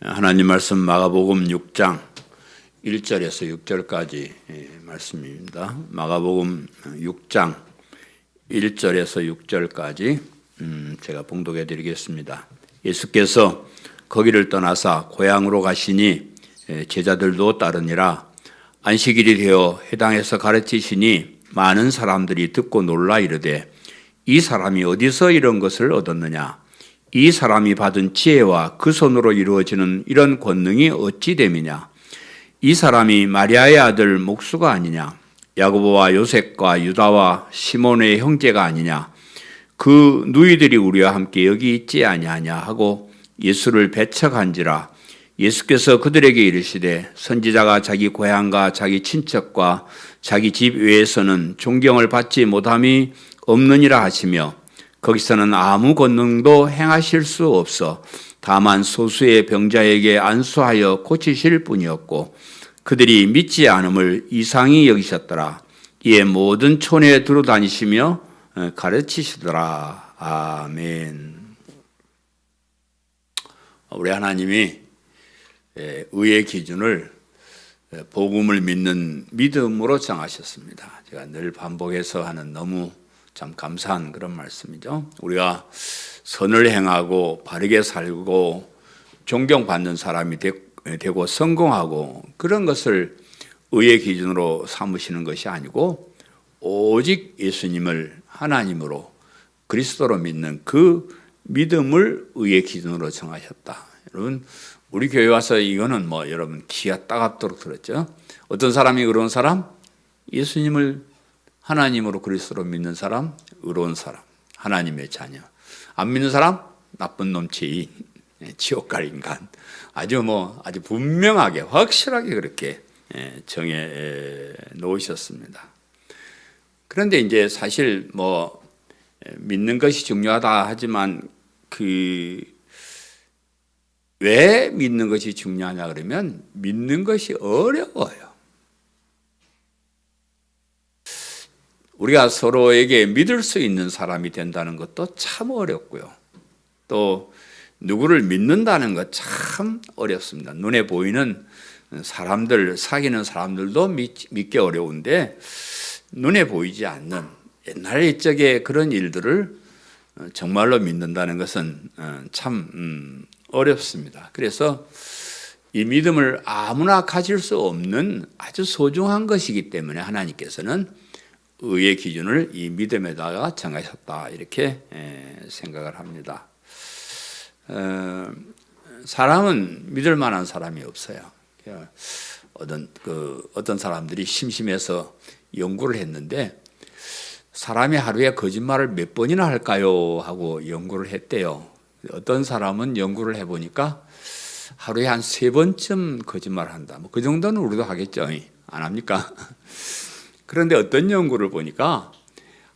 하나님 말씀 마가복음 6장 1절에서 6절까지 말씀입니다. 마가복음 6장 1절에서 6절까지 제가 봉독해 드리겠습니다. 예수께서 거기를 떠나사 고향으로 가시니 제자들도 따르니라. 안식일이 되어 회당에서 가르치시니 많은 사람들이 듣고 놀라 이르되 이 사람이 어디서 이런 것을 얻었느냐? 이 사람이 받은 지혜와 그 손으로 이루어지는 이런 권능이 어찌 됨이냐? 이 사람이 마리아의 아들 목수가 아니냐? 야고보와 요셉과 유다와 시몬의 형제가 아니냐? 그 누이들이 우리와 함께 여기 있지 아니하냐 하고 예수를 배척한지라. 예수께서 그들에게 이르시되 선지자가 자기 고향과 자기 친척과 자기 집 외에서는 존경을 받지 못함이 없느니라 하시며 거기서는 아무 권능도 행하실 수 없어 다만 소수의 병자에게 안수하여 고치실 뿐이었고 그들이 믿지 않음을 이상히 여기셨더라. 이에 모든 촌에 두루다니시며 가르치시더라. 아멘. 우리 하나님이 의의 기준을 복음을 믿는 믿음으로 정하셨습니다. 제가 늘 반복해서 하는 너무 참 감사한 그런 말씀이죠. 우리가 선을 행하고 바르게 살고 존경받는 사람이 되고 성공하고 그런 것을 의의 기준으로 삼으시는 것이 아니고 오직 예수님을 하나님으로 그리스도로 믿는 그 믿음을 의의 기준으로 정하셨다. 여러분 우리 교회 와서 이거는 여러분 기가 따갑도록 들었죠. 어떤 사람이 의로운 사람? 예수님을 하나님으로 그리스도로 믿는 사람, 의로운 사람, 하나님의 자녀. 안 믿는 사람, 나쁜 놈치, 지옥 갈 인간. 아주 분명하게, 확실하게 그렇게 정해 놓으셨습니다. 그런데 이제 사실 믿는 것이 중요하다 하지만 왜 믿는 것이 중요하냐 그러면 믿는 것이 어려워요. 우리가 서로에게 믿을 수 있는 사람이 된다는 것도 참 어렵고요. 또 누구를 믿는다는 것 참 어렵습니다. 눈에 보이는 사람들, 사귀는 사람들도 믿기 어려운데 눈에 보이지 않는 옛날 옛적의 그런 일들을 정말로 믿는다는 것은 참 어렵습니다. 그래서 이 믿음을 아무나 가질 수 없는 아주 소중한 것이기 때문에 하나님께서는 의의 기준을 이 믿음에다가 정하셨다 이렇게 생각을 합니다. 사람은 믿을 만한 사람이 없어요. 어떤 사람들이 심심해서 연구를 했는데 사람이 하루에 거짓말을 몇 번이나 할까요? 하고 연구를 했대요. 어떤 사람은 연구를 해보니까 하루에 한 3번쯤 거짓말을 한다. 그 정도는 우리도 하겠죠. 안 합니까? 그런데 어떤 연구를 보니까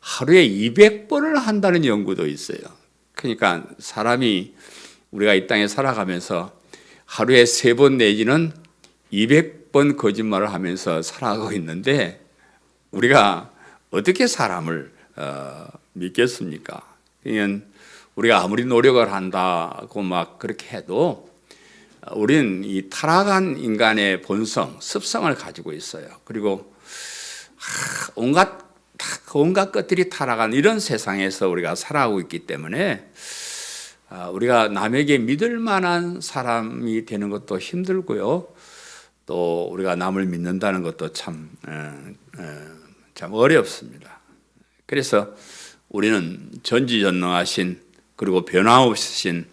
하루에 200번을 한다는 연구도 있어요. 그러니까 사람이 우리가 이 땅에 살아가면서 하루에 3번 내지는 200번 거짓말을 하면서 살아가고 있는데 우리가 어떻게 사람을 믿겠습니까? 그러니까 우리가 아무리 노력을 한다고 그렇게 해도 우리는 이 타락한 인간의 본성, 습성을 가지고 있어요. 그리고 온갖 것들이 타락한 이런 세상에서 우리가 살아가고 있기 때문에 우리가 남에게 믿을 만한 사람이 되는 것도 힘들고요. 또 우리가 남을 믿는다는 것도 참 어렵습니다. 그래서 우리는 전지전능하신 그리고 변함없으신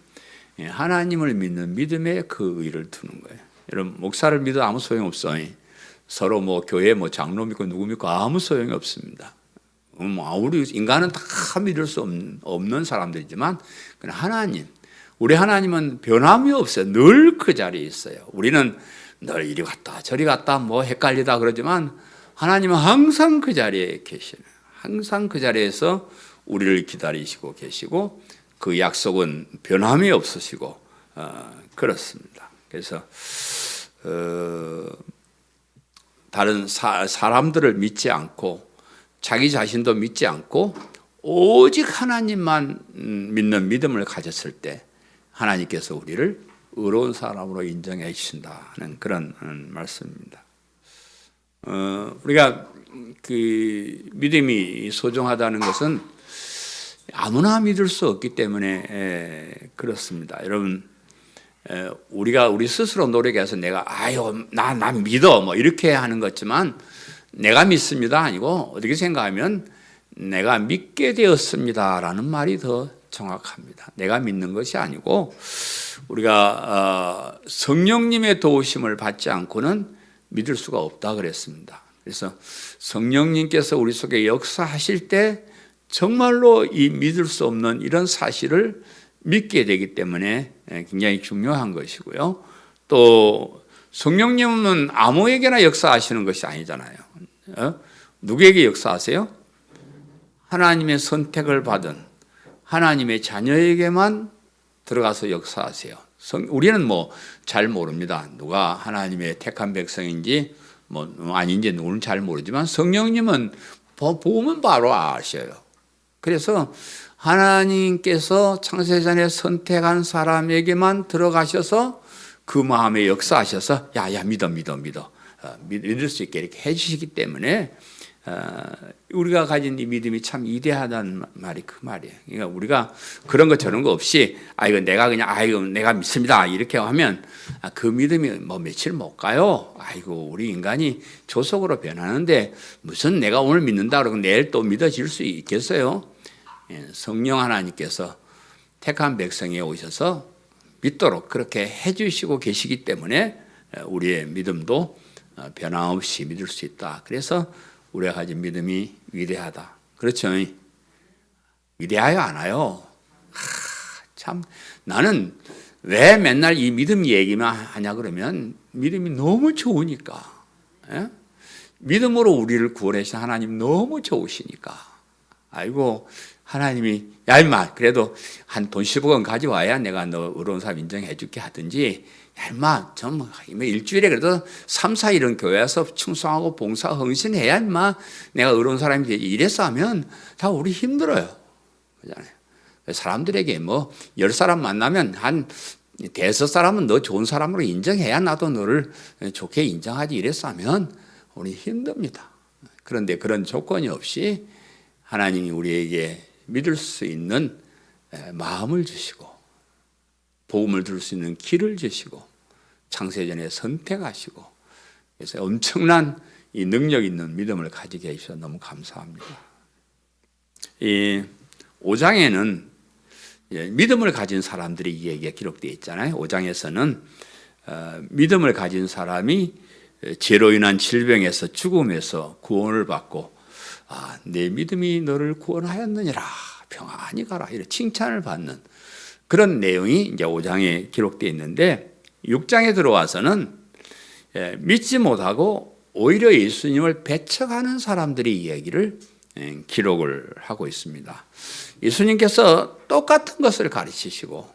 하나님을 믿는 믿음에 그 의를 두는 거예요. 여러분 목사를 믿어도 아무 소용없어요. 서로 교회 장로 믿고 누구 믿고 아무 소용이 없습니다. 우리 인간은 다 믿을 수 없는 사람들이지만 하나님, 우리 하나님은 변함이 없어요. 늘 그 자리에 있어요. 우리는 늘 이리 갔다 저리 갔다 헷갈리다 그러지만 하나님은 항상 그 자리에 계시는, 항상 그 자리에서 우리를 기다리시고 계시고 그 약속은 변함이 없으시고 그렇습니다. 그래서 다른 사람들을 믿지 않고 자기 자신도 믿지 않고 오직 하나님만 믿는 믿음을 가졌을 때 하나님께서 우리를 의로운 사람으로 인정해 주신다는 그런 말씀입니다. 우리가 그 믿음이 소중하다는 것은 아무나 믿을 수 없기 때문에 그렇습니다. 여러분, 우리가 우리 스스로 노력해서 내가 나 믿어 뭐 이렇게 하는 것지만 내가 믿습니다 아니고 어떻게 생각하면 내가 믿게 되었습니다라는 말이 더 정확합니다. 내가 믿는 것이 아니고 우리가 성령님의 도우심을 받지 않고는 믿을 수가 없다 그랬습니다. 그래서 성령님께서 우리 속에 역사하실 때 정말로 이 믿을 수 없는 이런 사실을 믿게 되기 때문에 굉장히 중요한 것이고요. 또 성령님은 아무에게나 역사하시는 것이 아니잖아요. 누구에게 역사하세요? 하나님의 선택을 받은 하나님의 자녀에게만 들어가서 역사하세요. 우리는 뭐 잘 모릅니다. 누가 하나님의 택한 백성인지 뭐 아닌지 누구는 잘 모르지만 성령님은 보면 바로 아셔요. 그래서 하나님께서 창세전에 선택한 사람에게만 들어가셔서 그 마음에 역사하셔서 야 믿어 믿을 수 있게 이렇게 해주시기 때문에 우리가 가진 이 믿음이 참 위대하다는 말이 그 말이에요. 그러니까 우리가 그런 거 저런 거 없이 이거 내가 그냥 내가 믿습니다 이렇게 하면 그 믿음이 뭐 며칠 못 가요. 우리 인간이 조속으로 변하는데 무슨 내가 오늘 믿는다 그러고 내일 또 믿어질 수 있겠어요? 성령 하나님께서 택한 백성에 오셔서 믿도록 그렇게 해주시고 계시기 때문에 우리의 믿음도 변함없이 믿을 수 있다. 그래서 우리가 가진 믿음이 위대하다. 그렇죠? 위대하여 않아요. 참 나는 왜 맨날 이 믿음 얘기만 하냐 그러면 믿음이 너무 좋으니까. 믿음으로 우리를 구원하신 하나님 너무 좋으시니까. 하나님이 임마 그래도 한 돈 10억은 가져와야 내가 너 의로운 사람 인정해 줄게 하든지 임마 좀 일주일에 그래도 3, 4일은 교회 와서 충성하고 봉사 헌신해야 임마 내가 의로운 사람이 되지 이래서 하면 다 우리 힘들어요. 그렇잖아요. 사람들에게 뭐 10사람 만나면 한 5사람은 너 좋은 사람으로 인정해야 나도 너를 좋게 인정하지 이래서 하면 우리 힘듭니다. 그런데 그런 조건이 없이 하나님이 우리에게 믿을 수 있는 마음을 주시고 복음을 들을 수 있는 길을 주시고 창세전에 선택하시고 그래서 엄청난 이 능력 있는 믿음을 가지게 해주셔서 너무 감사합니다. 이 5장에는 믿음을 가진 사람들이 이 얘기가 기록되어 있잖아요. 5장에서는 믿음을 가진 사람이 죄로 인한 질병에서 죽음에서 구원을 받고 내 믿음이 너를 구원하였느니라 평안히 가라 이런 칭찬을 받는 그런 내용이 이제 5장에 기록되어 있는데 6장에 들어와서는 믿지 못하고 오히려 예수님을 배척하는 사람들의 이야기를 기록을 하고 있습니다. 예수님께서 똑같은 것을 가르치시고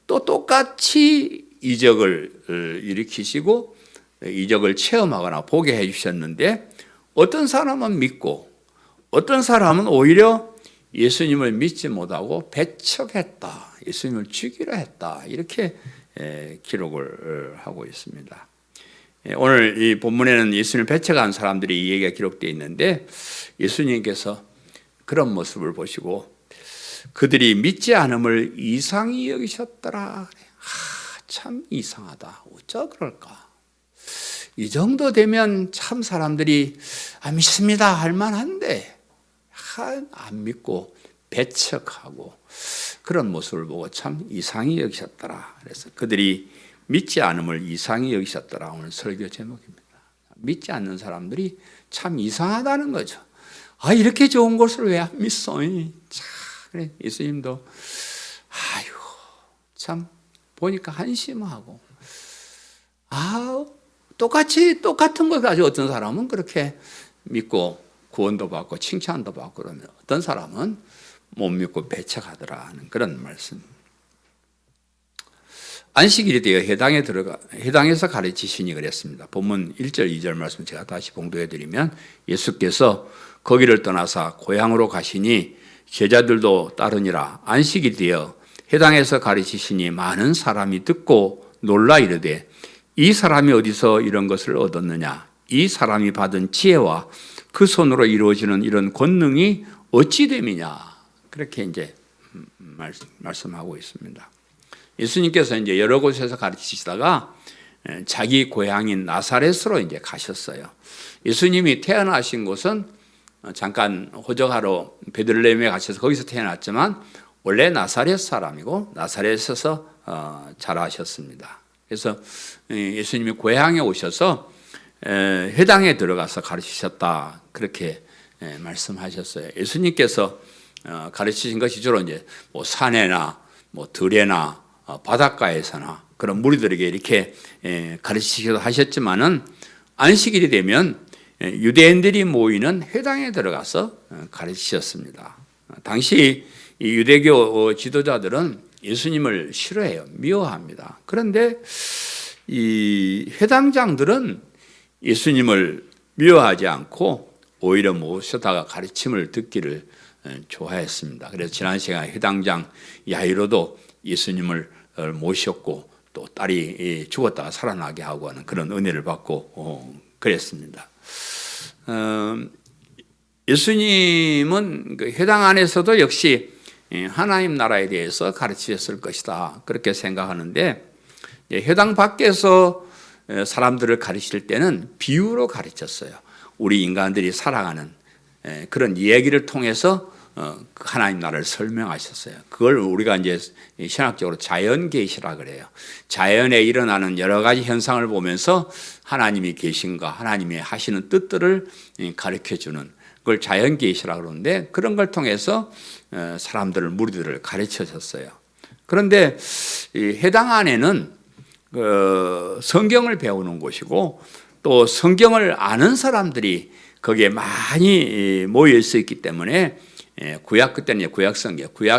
또 똑같이 이적을 일으키시고 이적을 체험하거나 보게 해주셨는데 어떤 사람은 믿고 어떤 사람은 오히려 예수님을 믿지 못하고 배척했다. 예수님을 죽이려 했다. 이렇게 기록을 하고 있습니다. 오늘 이 본문에는 예수님을 배척한 사람들이 이 얘기가 기록되어 있는데 예수님께서 그런 모습을 보시고 그들이 믿지 않음을 이상히 여기셨더라. 참 이상하다. 어쩌 그럴까? 이 정도 되면 참 사람들이 믿습니다 할 만한데 안 믿고 배척하고 그런 모습을 보고 참 이상히 여기셨더라. 그래서 그들이 믿지 않음을 이상히 여기셨더라. 오늘 설교 제목입니다. 믿지 않는 사람들이 참 이상하다는 거죠. 이렇게 좋은 것을 왜 안 믿어? 그래 예수님도 참 보니까 한심하고 똑같은 걸 가지고 어떤 사람은 그렇게 믿고 구원도 받고 칭찬도 받고 그러면 어떤 사람은 못 믿고 배척하더라 하는 그런 말씀. 안식일에 대해 해당해서 가르치시니 그랬습니다. 본문 1절 2절 말씀 제가 다시 봉독해 드리면 예수께서 거기를 떠나사 고향으로 가시니 제자들도 따르니라. 안식일에 대해 해당해서 가르치시니 많은 사람이 듣고 놀라 이르되 이 사람이 어디서 이런 것을 얻었느냐? 이 사람이 받은 지혜와 그 손으로 이루어지는 이런 권능이 어찌 됨이냐? 그렇게 이제 말씀하고 있습니다. 예수님께서 이제 여러 곳에서 가르치시다가 자기 고향인 나사렛으로 이제 가셨어요. 예수님이 태어나신 곳은 잠깐 호적하러 베들레헴에 가셔서 거기서 태어났지만 원래 나사렛 사람이고 나사렛에서 자라셨습니다. 그래서 예수님이 고향에 오셔서 회당에 들어가서 가르치셨다 그렇게 말씀하셨어요. 예수님께서 가르치신 것이 주로 이제 뭐 산에나 뭐 들에나 바닷가에서나 그런 무리들에게 이렇게 가르치기도 하셨지만은 안식일이 되면 유대인들이 모이는 회당에 들어가서 가르치셨습니다. 당시 이 유대교 지도자들은 예수님을 싫어해요. 미워합니다. 그런데 이 회당장들은 예수님을 미워하지 않고 오히려 모셔다가 가르침을 듣기를 좋아했습니다. 그래서 지난 시간에 회당장 야이로도 예수님을 모셨고 또 딸이 죽었다가 살아나게 하고 하는 그런 은혜를 받고 그랬습니다. 예수님은 그 회당 안에서도 역시 하나님 나라에 대해서 가르치셨을 것이다 그렇게 생각하는데 회당 밖에서 사람들을 가르칠 때는 비유로 가르쳤어요. 우리 인간들이 살아가는 그런 이야기를 통해서 하나님 나라를 설명하셨어요. 그걸 우리가 이제 신학적으로 자연 계시라 그래요. 자연에 일어나는 여러 가지 현상을 보면서 하나님이 계신가, 하나님이 하시는 뜻들을 가르쳐 주는 그걸 자연 계시라 그러는데 그런 걸 통해서 사람들을 무리들을 가르쳐 줬어요. 그런데 이 회당 안에는 성경을 배우는 곳이고 또 성경을 아는 사람들이 거기에 많이 모여 있었기 때문에 그때는 구약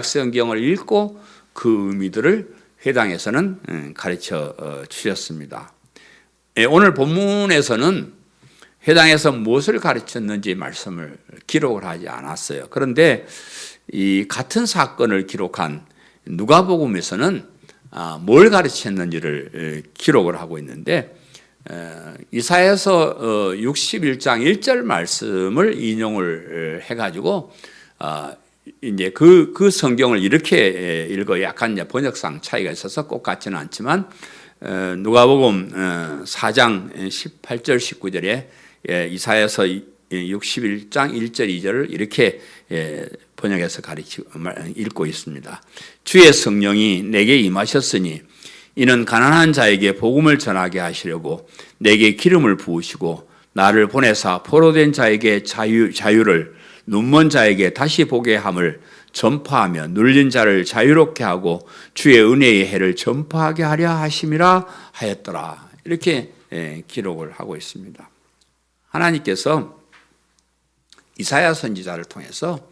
성경을 읽고 그 의미들을 회당에서는 가르쳐 주셨습니다. 오늘 본문에서는 회당에서 무엇을 가르쳤는지 말씀을 기록을 하지 않았어요. 그런데 이 같은 사건을 기록한 누가복음에서는 뭘 가르쳤는지를 기록을 하고 있는데 이사야서 61장 1절 말씀을 인용을 해가지고 이제 그 성경을 이렇게 읽어 약간 이제 번역상 차이가 있어서 꼭 같지는 않지만 누가복음 4장 18절 19절에 이사야서 61장 1절 2절을 이렇게 번역해서 읽고 있습니다. 주의 성령이 내게 임하셨으니 이는 가난한 자에게 복음을 전하게 하시려고 내게 기름을 부으시고 나를 보내사 포로된 자에게 자유를 눈먼 자에게 다시 보게 함을 전파하며 눌린 자를 자유롭게 하고 주의 은혜의 해를 전파하게 하려 하심이라 하였더라. 이렇게 기록을 하고 있습니다. 하나님께서 이사야 선지자를 통해서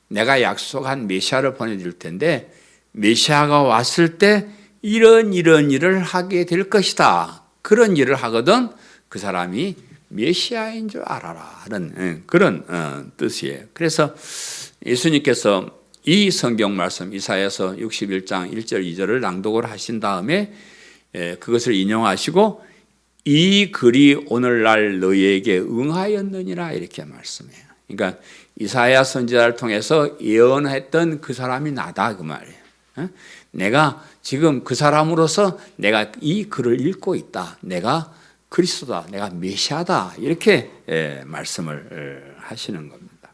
내가 약속한 메시아를 보내줄 텐데 메시아가 왔을 때 이런 일을 하게 될 것이다. 그런 일을 하거든 그 사람이 메시아인 줄 알아라 하는 그런 뜻이에요. 그래서 예수님께서 이 성경 말씀 이사야서 61장 1절 2절을 낭독을 하신 다음에 그것을 인용하시고 이 글이 오늘날 너희에게 응하였느니라 이렇게 말씀해요. 그러니까 이사야 선지자를 통해서 예언했던 그 사람이 나다 그 말이에요. 내가 지금 그 사람으로서 내가 이 글을 읽고 있다. 내가 그리스도다. 내가 메시아다. 이렇게 말씀을 하시는 겁니다.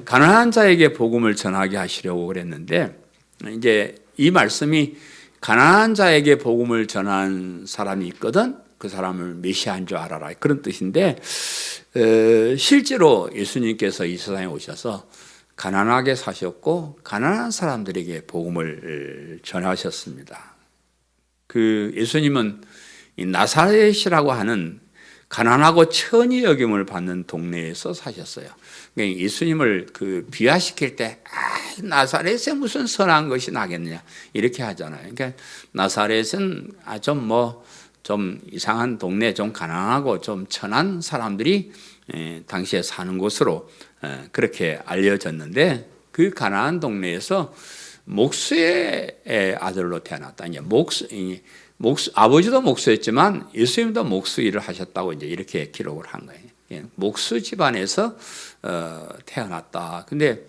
가난한 자에게 복음을 전하게 하시려고 그랬는데 이제 이 말씀이 가난한 자에게 복음을 전한 사람이 있거든 그 사람을 메시아인 줄 알아라 그런 뜻인데 실제로 예수님께서 이 세상에 오셔서 가난하게 사셨고 가난한 사람들에게 복음을 전하셨습니다. 그 예수님은 이 나사렛이라고 하는 가난하고 천히 여김을 받는 동네에서 사셨어요. 그러니까 예수님을 그 비하시킬 때 나사렛에 무슨 선한 것이 나겠느냐 이렇게 하잖아요. 그러니까 나사렛은 좀 이상한 동네, 좀 가난하고 좀 천한 사람들이 당시에 사는 곳으로 그렇게 알려졌는데 그 가난한 동네에서 목수의 아들로 태어났다. 이제 아버지도 목수였지만 예수님도 목수 일을 하셨다고 이제 이렇게 기록을 한 거예요. 목수 집안에서 태어났다. 근데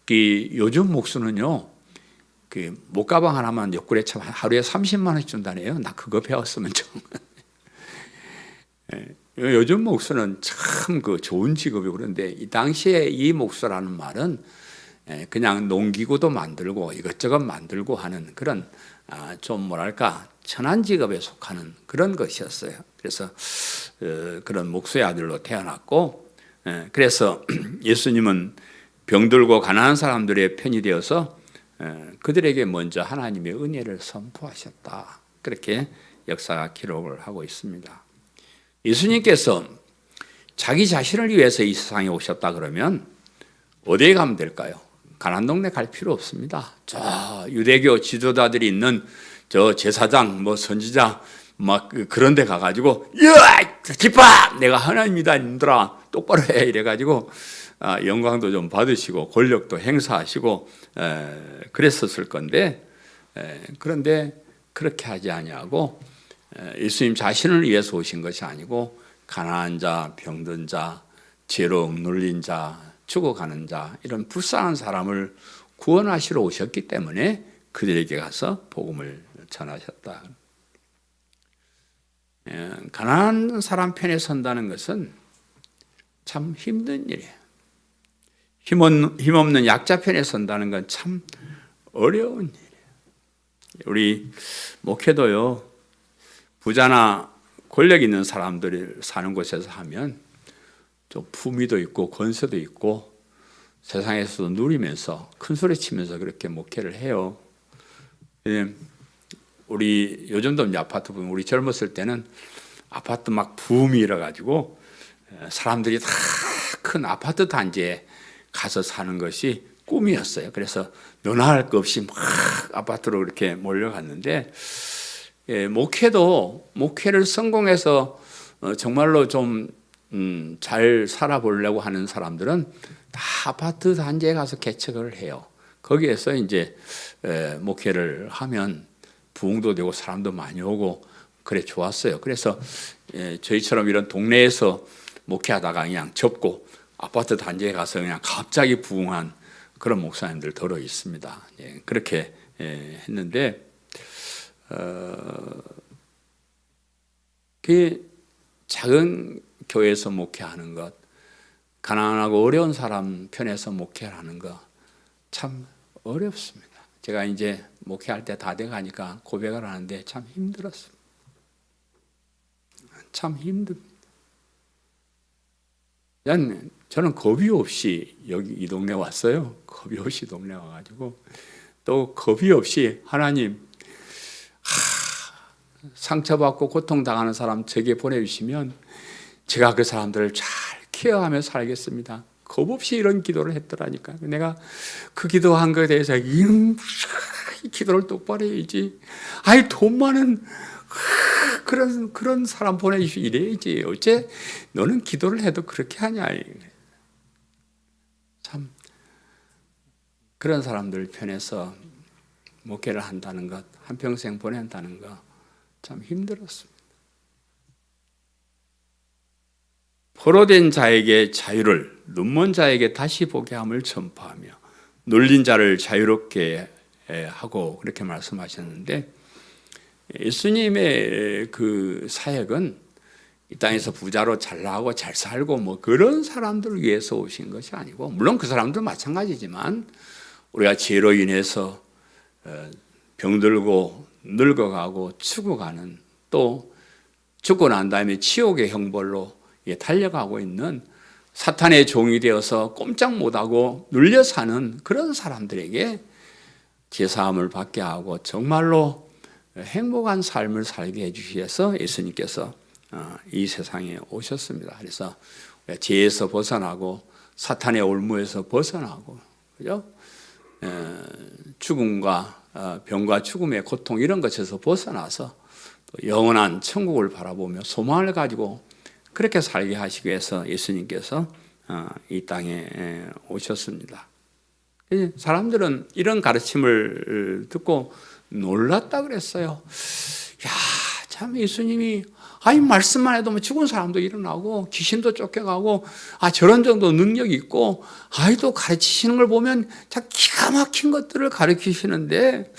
요즘 목수는요, 그 목가방 하나만 옆구리에 참 하루에 30만 원씩 준다네요. 나 그거 배웠으면 좀. 요즘 목수는 참 그 좋은 직업이고, 그런데 이 당시에 이 목수라는 말은 그냥 농기구도 만들고 이것저것 만들고 하는 그런 좀 뭐랄까 천한 직업에 속하는 그런 것이었어요. 그래서 그런 목수의 아들로 태어났고, 그래서 예수님은 병들고 가난한 사람들의 편이 되어서 그들에게 먼저 하나님의 은혜를 선포하셨다. 그렇게 역사가 기록을 하고 있습니다. 예수님께서 자기 자신을 위해서 이 세상에 오셨다 그러면 어디에 가면 될까요? 가난 동네 갈 필요 없습니다. 저 유대교 지도자들이 있는 저 제사장, 뭐 선지자, 막 그런 데 가가지고, 야! 기뻐! 내가 하나님이다, 님들아. 똑바로 해. 이래가지고, 영광도 좀 받으시고, 권력도 행사하시고, 그랬었을 건데, 그런데 그렇게 하지 아니하고, 예수님 자신을 위해서 오신 것이 아니고, 가난한 자, 병든 자, 죄로 억눌린 자, 죽어가는 자, 이런 불쌍한 사람을 구원하시러 오셨기 때문에 그들에게 가서 복음을 전하셨다. 가난한 사람 편에 선다는 것은 참 힘든 일이에요. 힘없는 약자 편에 선다는 건 참 어려운 일이에요. 우리 목회도요, 부자나 권력 있는 사람들이 사는 곳에서 하면 좀 품위도 있고 권세도 있고 세상에서도 누리면서 큰 소리 치면서 그렇게 목회를 해요. 우리 요즘도 이제 아파트 보면 우리 젊었을 때는 아파트 막 붐이 일어가지고 사람들이 다 큰 아파트 단지에 가서 사는 것이 꿈이었어요. 그래서 너나 할 것 없이 막 아파트로 이렇게 몰려갔는데, 목회를 성공해서 정말로 좀 잘 살아보려고 하는 사람들은 다 아파트 단지에 가서 개척을 해요. 거기에서 이제 목회를 하면 부흥도 되고 사람도 많이 오고 그래 좋았어요. 그래서 저희처럼 이런 동네에서 목회하다가 그냥 접고 아파트 단지에 가서 그냥 갑자기 부흥한 그런 목사님들 더러 있습니다. 그렇게 했는데 그 작은 교회에서 목회하는 것, 가난하고 어려운 사람 편에서 목회하는 것 참 어렵습니다. 제가 이제 목회할 때 다 돼가니까 고백을 하는데 참 힘들었습니다. 참 힘듭니다. 저는 겁이 없이 여기 이 동네 왔어요. 겁이 없이 동네 와가지고 또 겁이 없이 하나님 상처받고 고통당하는 사람 제게 보내주시면 제가 그 사람들을 잘 케어하며 살겠습니다. 겁 없이 이런 기도를 했더라니까. 내가 그 기도한 것에 대해서 이 기도를 똑바로 해야지. 아이 돈 많은 그런 사람 보내주시 이래야지. 어째 너는 기도를 해도 그렇게 하냐. 참 그런 사람들 편에서 목회를 한다는 것, 한평생 보낸다는 것 참 힘들었습니다. 포로된 자에게 자유를, 눈먼 자에게 다시 보게 함을 전파하며 눌린 자를 자유롭게 하고 그렇게 말씀하셨는데, 예수님의 그 사역은 이 땅에서 부자로 잘 나가고 잘 살고 뭐 그런 사람들을 위해서 오신 것이 아니고, 물론 그 사람도 마찬가지지만 우리가 죄로 인해서 병들고 늙어가고 죽어가는, 또 죽고 난 다음에 지옥의 형벌로 달려가고 있는 사탄의 종이 되어서 꼼짝 못하고 눌려 사는 그런 사람들에게 제사함을 받게 하고 정말로 행복한 삶을 살게 해주시기 위해서 예수님께서 이 세상에 오셨습니다. 그래서 죄에서 벗어나고 사탄의 올무에서 벗어나고, 그죠? 죽음과 병과 죽음의 고통 이런 것에서 벗어나서 또 영원한 천국을 바라보며 소망을 가지고 그렇게 살게 하시기 위해서 예수님께서 이 땅에 오셨습니다. 사람들은 이런 가르침을 듣고 놀랐다 그랬어요. 야, 참 예수님이 말씀만 해도 뭐 죽은 사람도 일어나고 귀신도 쫓겨가고 저런 정도 능력이 있고 또 가르치시는 걸 보면 참 기가 막힌 것들을 가르치시는데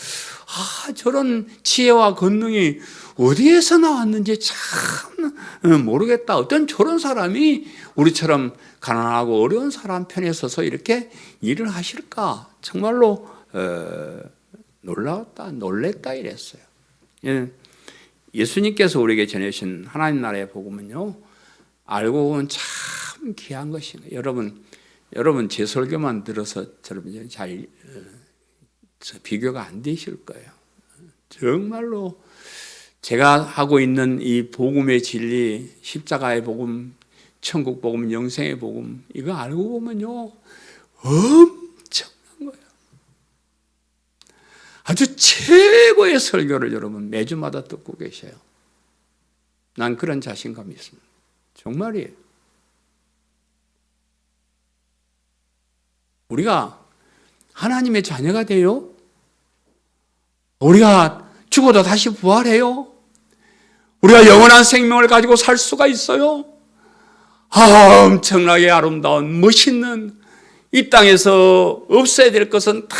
저런 지혜와 권능이 어디에서 나왔는지 참 모르겠다. 어떤 저런 사람이 우리처럼 가난하고 어려운 사람 편에 서서 이렇게 일을 하실까? 정말로 놀랬다 이랬어요. 예수님께서 우리에게 전해주신 하나님 나라의 복음은요, 알고 보면 참 귀한 것이에요. 여러분 제 설교만 들어서 여러분 잘 비교가 안 되실 거예요. 정말로 제가 하고 있는 이 복음의 진리, 십자가의 복음, 천국 복음, 영생의 복음, 이거 알고 보면요, 엄청난 거예요. 아주 최고의 설교를 여러분 매주마다 듣고 계셔요. 난 그런 자신감이 있습니다. 정말이에요. 우리가 하나님의 자녀가 돼요? 우리가 죽어도 다시 부활해요? 우리가 영원한 생명을 가지고 살 수가 있어요? 엄청나게 아름다운 멋있는 이 땅에서 없어야 될 것은 다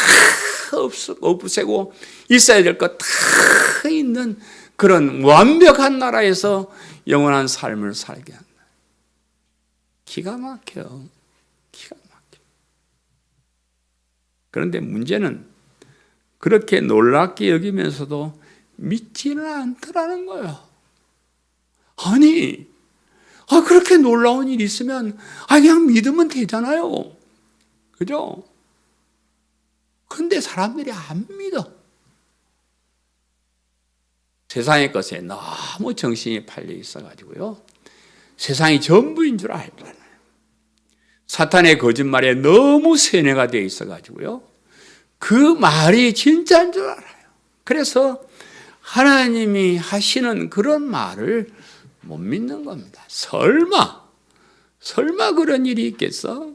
없애고 있어야 될 것 다 있는 그런 완벽한 나라에서 영원한 삶을 살게 한다. 기가 막혀요. 기가 막혀. 그런데 문제는 그렇게 놀랍게 여기면서도 믿지는 않더라는 거예요. 아니, 그렇게 놀라운 일이 있으면 그냥 믿으면 되잖아요. 그죠? 근데 사람들이 안 믿어. 세상의 것에 너무 정신이 팔려 있어가지고요. 세상이 전부인 줄 알잖아요. 사탄의 거짓말에 너무 세뇌가 되어 있어가지고요. 그 말이 진짜인 줄 알아요. 그래서 하나님이 하시는 그런 말을 못 믿는 겁니다. 설마 그런 일이 있겠어?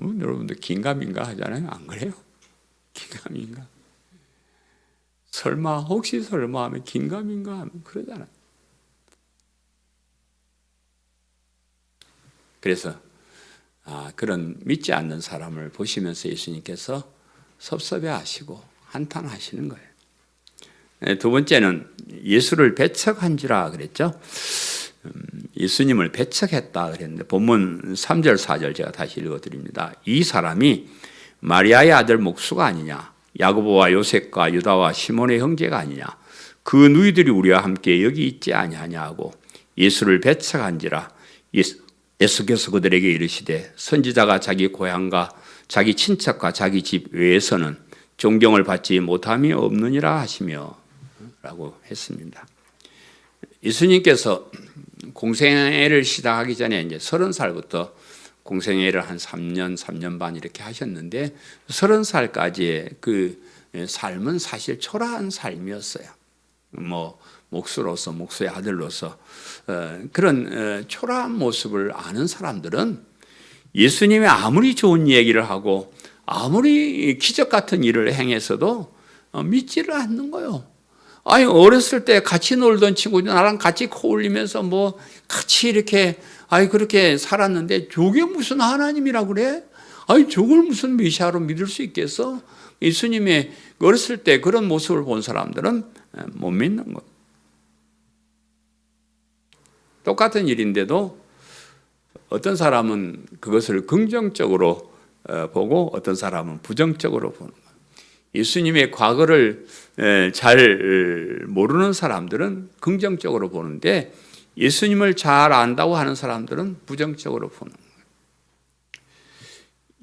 여러분들 긴가민가 하잖아요. 안 그래요? 긴가민가. 혹시 설마 하면 긴가민가 하면 그러잖아요. 그래서 그런 믿지 않는 사람을 보시면서 예수님께서 섭섭해하시고 한탄하시는 거예요. 두 번째는 예수를 배척한지라 그랬죠. 예수님을 배척했다 그랬는데 본문 3절 4절 제가 다시 읽어드립니다. 이 사람이 마리아의 아들 목수가 아니냐, 야고보와 요셉과 유다와 시몬의 형제가 아니냐, 그 누이들이 우리와 함께 여기 있지 아니하냐 하고 예수를 배척한지라. 예수께서 그들에게 이르시되 선지자가 자기 고향과 자기 친척과 자기 집 외에서는 존경을 받지 못함이 없느니라 하시며 라고 했습니다. 예수님께서 공생애를 시작하기 전에 이제 30살부터 공생애를 한 3년 반 이렇게 하셨는데 30살까지의 그 삶은 사실 초라한 삶이었어요. 목수로서, 목수의 아들로서 그런 초라한 모습을 아는 사람들은 예수님이 아무리 좋은 얘기를 하고 아무리 기적 같은 일을 행해서도 믿지를 않는 거예요. 어렸을 때 같이 놀던 친구들 나랑 같이 코 올리면서 같이 이렇게 그렇게 살았는데 저게 무슨 하나님이라 그래? 저걸 무슨 메시아로 믿을 수 있겠어? 예수님의 어렸을 때 그런 모습을 본 사람들은 못 믿는 거예요. 똑같은 일인데도 어떤 사람은 그것을 긍정적으로 보고 어떤 사람은 부정적으로 보는 거예요. 예수님의 과거를 잘 모르는 사람들은 긍정적으로 보는데 예수님을 잘 안다고 하는 사람들은 부정적으로 보는 거예요.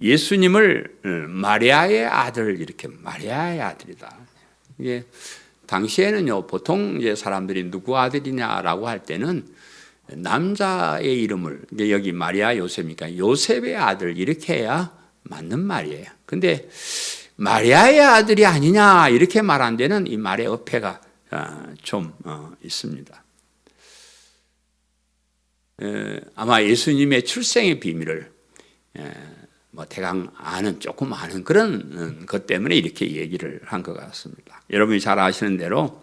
예수님을 마리아의 아들, 이렇게 마리아의 아들이다. 이게 당시에는요, 보통 이제 사람들이 누구 아들이냐라고 할 때는 남자의 이름을, 여기 마리아 요셉이니까 요셉의 아들 이렇게 해야 맞는 말이에요. 근데 마리아의 아들이 아니냐 이렇게 말한 데는 이 말의 어폐가 좀 있습니다. 아마 예수님의 출생의 비밀을 뭐 대강 조금 아는 그런 것 때문에 이렇게 얘기를 한 것 같습니다. 여러분이 잘 아시는 대로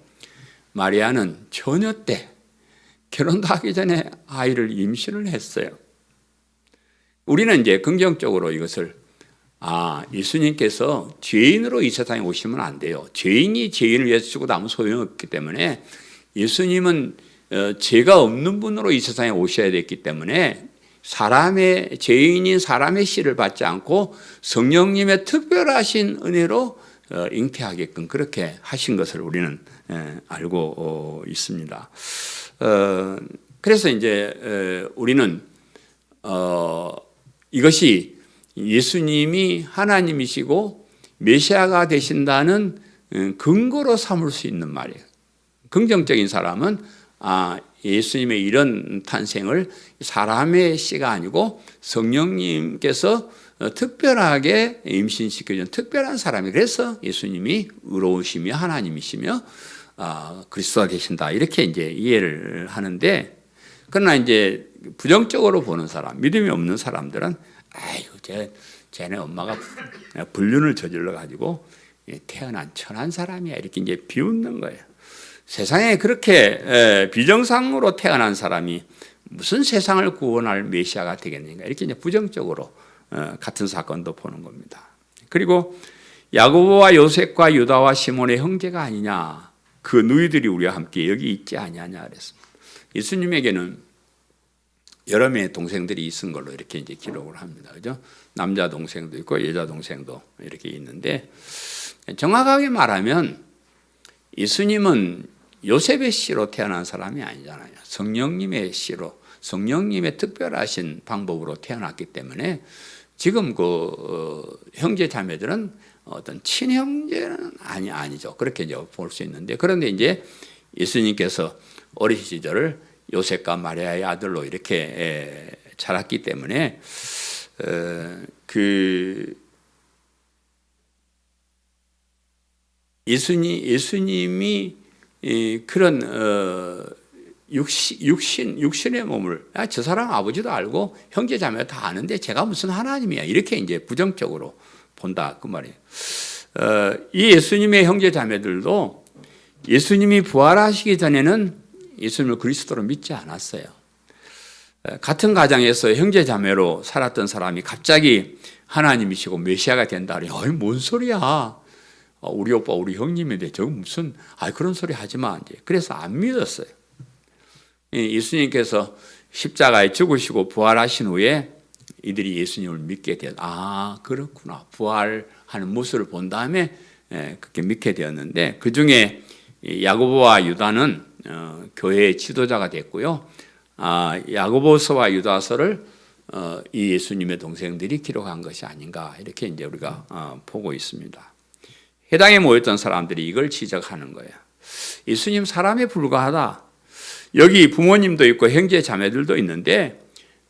마리아는 처녀 때 결혼도 하기 전에 아이를 임신을 했어요. 우리는 이제 긍정적으로 이것을 예수님께서 죄인으로 이 세상에 오시면 안 돼요. 죄인이 죄인을 위해서 죽어도 아무 소용없기 때문에 예수님은 죄가 없는 분으로 이 세상에 오셔야 됐기 때문에 죄인인 사람의 씨를 받지 않고 성령님의 특별하신 은혜로 잉태하게끔 그렇게 하신 것을 우리는 알고 있습니다. 그래서 이제 우리는 이것이 예수님이 하나님이시고 메시아가 되신다는 근거로 삼을 수 있는 말이에요. 긍정적인 사람은 예수님의 이런 탄생을 사람의 씨가 아니고 성령님께서 특별하게 임신시켜준 특별한 사람이, 그래서 예수님이 의로우시며 하나님이시며 그리스도가 되신다, 이렇게 이제 이해를 하는데, 그러나 이제 부정적으로 보는 사람, 믿음이 없는 사람들은 쟤네 엄마가 불륜을 저질러 가지고 태어난 천한 사람이야, 이렇게 이제 비웃는 거예요. 세상에 그렇게 비정상으로 태어난 사람이 무슨 세상을 구원할 메시아가 되겠는가, 이렇게 이제 부정적으로 같은 사건도 보는 겁니다. 그리고 야고보와 요셉과 유다와 시몬의 형제가 아니냐, 그 누이들이 우리와 함께 여기 있지 아니하냐 그랬습니다. 예수님에게는 여러 명의 동생들이 있은 걸로 이렇게 이제 기록을 합니다. 그죠? 남자 동생도 있고 여자 동생도 이렇게 있는데, 정확하게 말하면 예수님은 요셉의 씨로 태어난 사람이 아니잖아요. 성령님의 씨로, 성령님의 특별하신 방법으로 태어났기 때문에 지금 형제 자매들은 어떤 친형제는 아니죠. 그렇게 이제 볼 수 있는데, 그런데 이제 예수님께서 어린 시절을 요셉과 마리아의 아들로 이렇게 자랐기 때문에 예수님이 그런 육신의 몸을, 저 사람 아버지도 알고 형제 자매가 다 아는데 제가 무슨 하나님이야, 이렇게 이제 부정적으로 본다 그 말이에요. 이 예수님의 형제 자매들도 예수님이 부활하시기 전에는 예수님을 그리스도로 믿지 않았어요. 같은 가정에서 형제 자매로 살았던 사람이 갑자기 하나님이시고 메시아가 된다 그러면 뭔 소리야, 우리 오빠 우리 형님인데 저거 무슨 그런 소리 하지 마, 이제 그래서 안 믿었어요. 예수님께서 십자가에 죽으시고 부활하신 후에 이들이 예수님을 믿게 되었. 그렇구나, 부활하는 모습을 본 다음에 그렇게 믿게 되었는데, 그 중에 야고보와 유다는 교회의 지도자가 됐고요. 야고보서와 유다서를 이 예수님의 동생들이 기록한 것이 아닌가, 이렇게 이제 우리가 보고 있습니다. 해당에 모였던 사람들이 이걸 지적하는 거예요. 예수님 사람에 불과하다. 여기 부모님도 있고 형제 자매들도 있는데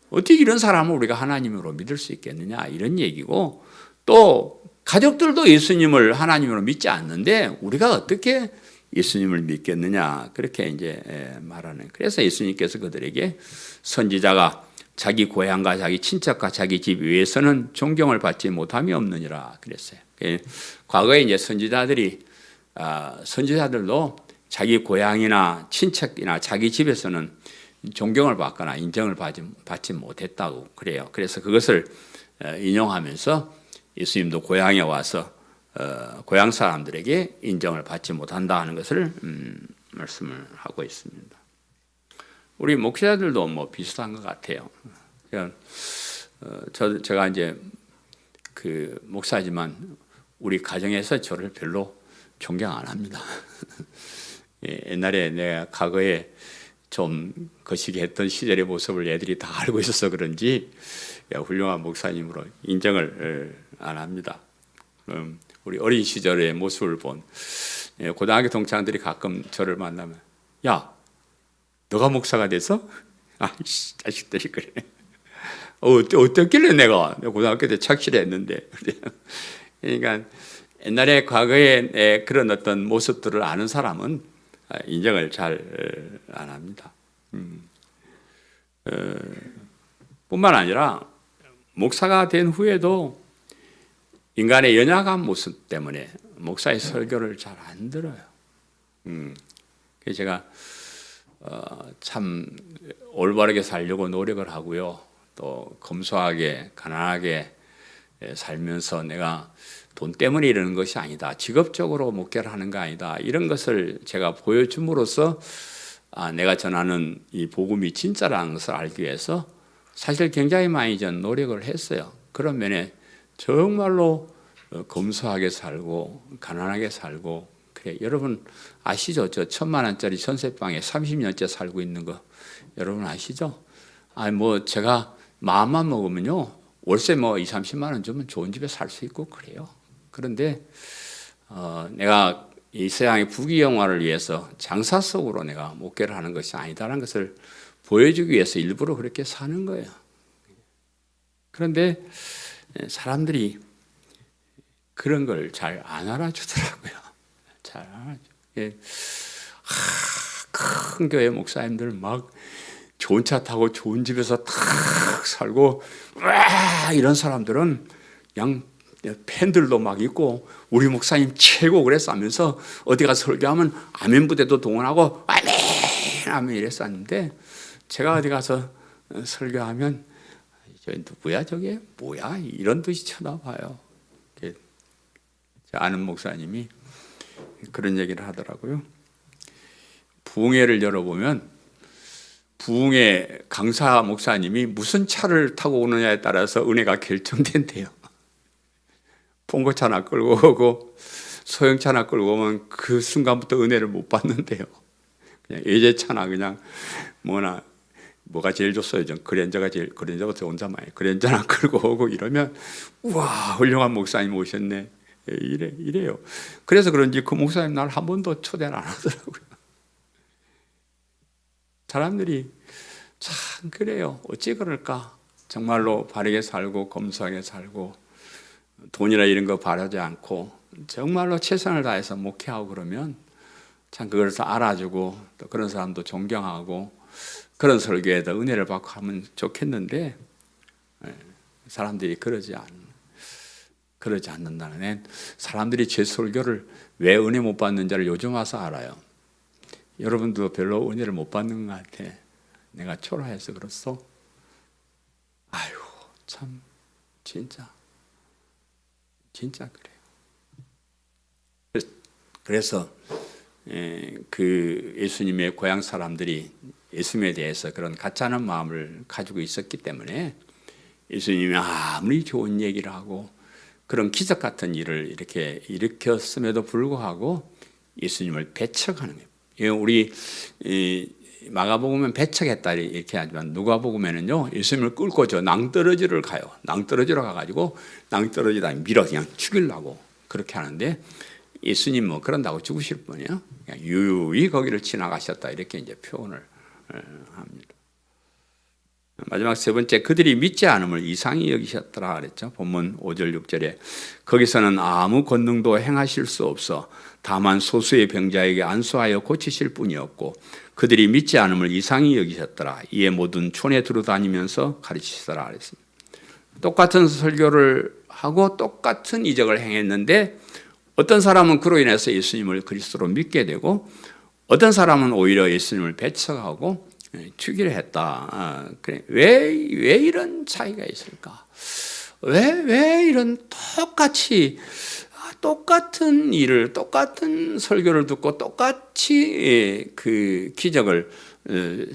어떻게 이런 사람을 우리가 하나님으로 믿을 수 있겠느냐, 이런 얘기고, 또 가족들도 예수님을 하나님으로 믿지 않는데 우리가 어떻게 예수님을 믿겠느냐, 그렇게 이제 말하는. 그래서 예수님께서 그들에게 선지자가 자기 고향과 자기 친척과 자기 집 위에서는 존경을 받지 못함이 없느니라 그랬어요. 과거에 이제 선지자들도 자기 고향이나 친척이나 자기 집에서는 존경을 받거나 인정을 받지 못했다고 그래요. 그래서 그것을 인용하면서 예수님도 고향에 와서 고향 사람들에게 인정을 받지 못한다 하는 것을 말씀을 하고 있습니다. 우리 목사들도 뭐 비슷한 것 같아요. 제가 이제 그 목사지만 우리 가정에서 저를 별로 존경 안 합니다. 옛날에 내가 과거에 좀 거시기 했던 시절의 모습을 애들이 다 알고 있어서 그런지 훌륭한 목사님으로 인정을 안 합니다. 우리 어린 시절의 모습을 본 고등학교 동창들이 가끔 저를 만나면, 야, 너가 목사가 돼서? 자식들이 그래. 어떻길래 내가 고등학교 때 착실했는데. 그러니까 옛날에 과거에 그런 어떤 모습들을 아는 사람은 인정을 잘 안 합니다. 뿐만 아니라 목사가 된 후에도 인간의 연약한 모습 때문에 목사의 설교를 잘 안 들어요. 그래서 제가 참 올바르게 살려고 노력을 하고요. 또 검소하게 가난하게 살면서 내가 돈 때문에 이러는 것이 아니다. 직업적으로 목회를 하는 거 아니다. 이런 것을 제가 보여줌으로써 내가 전하는 이 복음이 진짜라는 것을 알기 위해서 사실 굉장히 많이 전 노력을 했어요. 그런 면에 정말로 검소하게 살고 가난하게 살고 그래. 여러분 아시죠? 저 1,000만 원짜리 전세방에 30년째 살고 있는 거 여러분 아시죠? 뭐 제가 마음만 먹으면요 월세 뭐 2, 30만 원 주면 좋은 집에 살 수 있고 그래요. 그런데 내가 이 서양의 부귀영화를 위해서 장사 속으로 내가 목회를 하는 것이 아니다라는 것을 보여주기 위해서 일부러 그렇게 사는 거예요. 그런데 사람들이 그런 걸 잘 안 알아주더라고요. 잘 알아줘. 큰 교회 목사님들 막 좋은 차 타고 좋은 집에서 탁 살고 와 이런 사람들은 그냥 팬들도 막 있고 우리 목사님 최고 그랬어 하면서 어디 가서 설교하면 아멘 부대도 동원하고 아멘 아멘 이랬었는데 제가 어디 가서 설교하면 저 누구야 저게 뭐야 이런 듯이 쳐다봐요. 아는 목사님이 그런 얘기를 하더라고요. 부흥회를 열어보면 부흥회 강사 목사님이 무슨 차를 타고 오느냐에 따라서 은혜가 결정된대요. 봉고차나 끌고 오고 소형차나 끌고 오면 그 순간부터 은혜를 못 받는데요. 그냥 예제차나 그냥 뭐가 제일 좋어요? 그랜저부터 혼자만 그랜저나 끌고 오고 이러면 우와 훌륭한 목사님 오셨네. 이래요. 그래서 그런지 그 목사님 날 한 번도 초대를 안 하더라고요. 사람들이 참 그래요. 어찌 그럴까? 정말로 바르게 살고 검소하게 살고 돈이나 이런 거 바라지 않고 정말로 최선을 다해서 목회하고 그러면 참 그걸 알아주고 또 그런 사람도 존경하고 그런 설교에 더 은혜를 받고 하면 좋겠는데 사람들이 그러지 않는다는 애 사람들이 제 설교를 왜 은혜 못 받는지를 요즘 와서 알아요. 여러분도 별로 은혜를 못 받는 것 같아. 내가 초라해서 그렇소? 아유 참 진짜 그래요. 그래서 그 예수님의 고향 사람들이 예수님에 대해서 그런 가짜는 마음을 가지고 있었기 때문에 예수님이 아무리 좋은 얘기를 하고 그런 기적 같은 일을 이렇게 일으켰음에도 불구하고 예수님을 배척하는 거예요. 우리 마가복음은 배척했다 이렇게 하지만 누가복음에는요 예수님을 끌고 저 낭떠러지를 가요. 낭떠러지로 가가지고 낭떠러지다 밀어 그냥 죽이려고 그렇게 하는데 예수님 뭐 그런다고 죽으실 분이요. 그냥 유유히 거기를 지나가셨다 이렇게 이제 표현을 합니다. 마지막 세 번째 그들이 믿지 않음을 이상히 여기셨더라 그랬죠. 본문 5절 6절에 거기서는 아무 권능도 행하실 수 없어 다만 소수의 병자에게 안수하여 고치실 뿐이었고 그들이 믿지 않음을 이상히 여기셨더라. 이에 모든 촌에 두루다니면서 가르치시더라 그랬습니다. 똑같은 설교를 하고 똑같은 이적을 행했는데 어떤 사람은 그로 인해서 예수님을 그리스도로 믿게 되고 어떤 사람은 오히려 예수님을 배척하고 죽이려 했다. 그래. 왜 이런 차이가 있을까? 왜 이런 똑같은 일을 똑같은 설교를 듣고 똑같이 그 기적을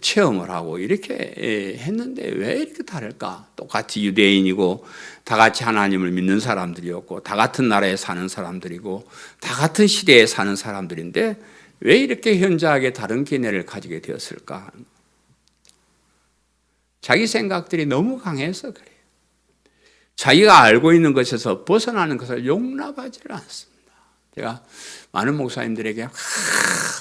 체험을 하고 이렇게 했는데 왜 이렇게 다를까? 똑같이 유대인이고 다 같이 하나님을 믿는 사람들이었고 다 같은 나라에 사는 사람들이고 다 같은 시대에 사는 사람들인데 왜 이렇게 현저하게 다른 견해를 가지게 되었을까? 자기 생각들이 너무 강해서 그래요. 자기가 알고 있는 것에서 벗어나는 것을 용납하지를 않습니다. 제가 많은 목사님들에게